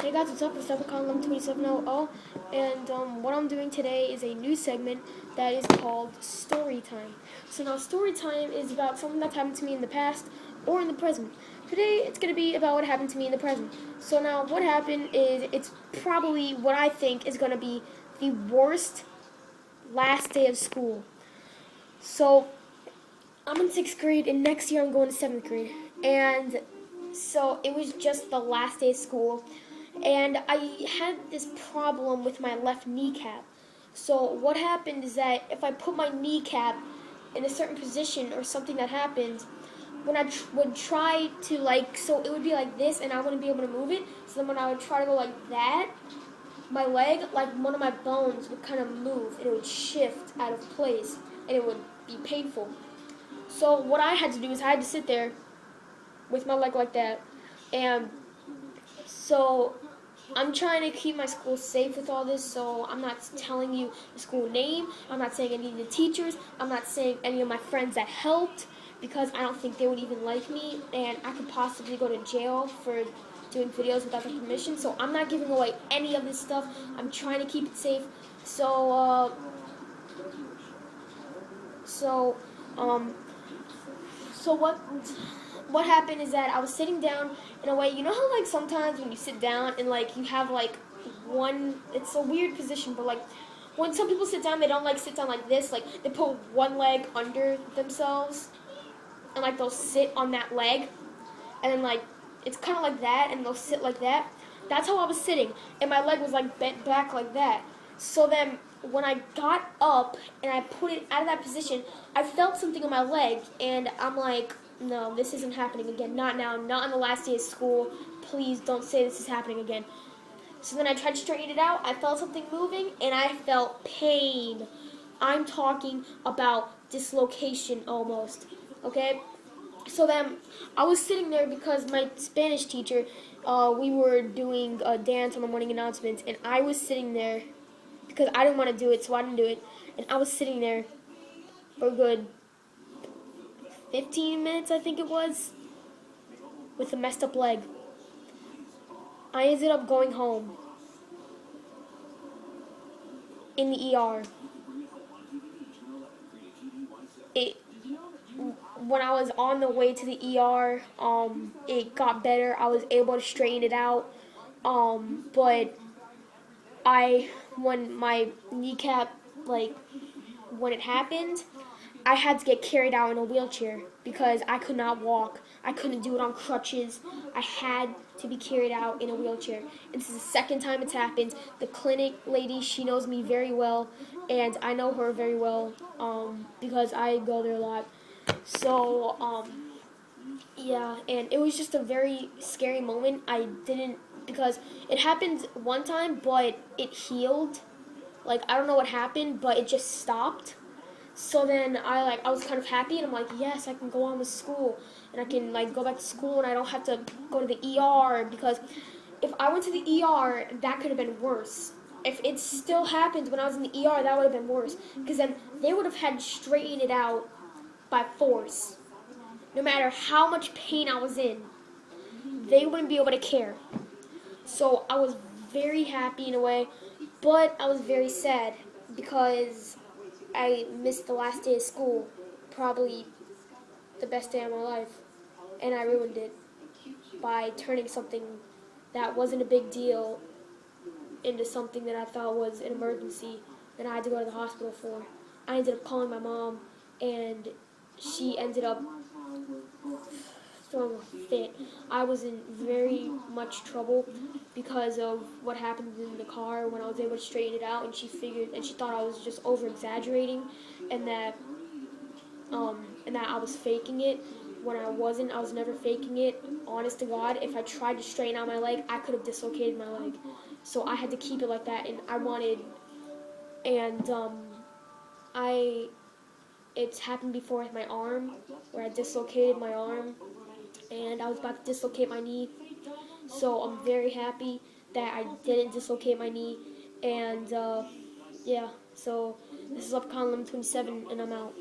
Hey guys, what's up? It's StoryTime 2700, and what I'm doing today is a new segment that is called Storytime. So now Storytime is about something that's happened to me in the past or in the present. Today it's going to be about what happened to me in the present. So now what happened is it's probably what I think is going to be the worst last day of school. So I'm in 6th grade, and next year I'm going to 7th grade. And so it was just the last day of school, and I had this problem with my left kneecap. So what happened is that if I put my kneecap in a certain position or something that happened, when I would try to so it would be like this, and I wouldn't be able to move it. So then when I would try to go like that, my leg, like one of my bones, would kind of move, and it would shift out of place, and it would be painful. So what I had to do is I had to sit there with my leg like that, and so I'm trying to keep my school safe with all this, so I'm not telling you the school name, I'm not saying any of the teachers, I'm not saying any of my friends that helped, because I don't think they would even like me, and I could possibly go to jail for doing videos without their permission, so I'm not giving away any of this stuff. I'm trying to keep it safe. So, so, um, so what happened is that I was sitting down in a way, you know how sometimes when you sit down and you have one, it's a weird position, but when some people sit down, they don't sit down like this, they put one leg under themselves and they'll sit on that leg, and then it's kind of like that, and they'll sit like that. That's how I was sitting, and my leg was bent back like that. So then when I got up and I put it out of that position, I felt something on my leg, and I'm like, no, this isn't happening again. Not now, not on the last day of school. Please don't say this is happening again. So then I tried to straighten it out. I felt something moving, and I felt pain. I'm talking about dislocation almost, okay? So then I was sitting there because my Spanish teacher, we were doing a dance on the morning announcements, and I was sitting there because I didn't want to do it, so I didn't do it. And I was sitting there for a good 15 minutes, I think it was, with a messed up leg. I ended up going home in the ER. It When I was on the way to the ER, it got better. I was able to straighten it out, but when my kneecap, when it happened, I had to get carried out in a wheelchair because I could not walk. I couldn't do it on crutches. I had to be carried out in a wheelchair. And this is the second time it's happened. The clinic lady, she knows me very well, and I know her very well because I go there a lot. So, yeah, and it was just a very scary moment. Because it happened one time, but it healed. I don't know what happened, but it just stopped. So then I was kind of happy, and I'm like, yes, I can go on with school, and I can go back to school, and I don't have to go to the ER, because if I went to the ER, that could have been worse. If it still happened when I was in the ER, that would have been worse, because then they would have had to straighten it out by force. No matter how much pain I was in, they wouldn't be able to care. So I was very happy in a way, but I was very sad because I missed the last day of school, probably the best day of my life, and I ruined it by turning something that wasn't a big deal into something that I thought was an emergency that I had to go to the hospital for. I ended up calling my mom, and she ended up throwing a fit. I was in very much trouble because of what happened in the car when I was able to straighten it out, and she thought I was just over exaggerating, and that I was faking it when I wasn't. I was never faking it. Honest to God, if I tried to straighten out my leg, I could have dislocated my leg. So I had to keep it like that, and I it's happened before with my arm, where I dislocated my arm, and I was about to dislocate my knee. So I'm very happy that I didn't dislocate my knee, and yeah. So this is Upcon Lim 27, and I'm out.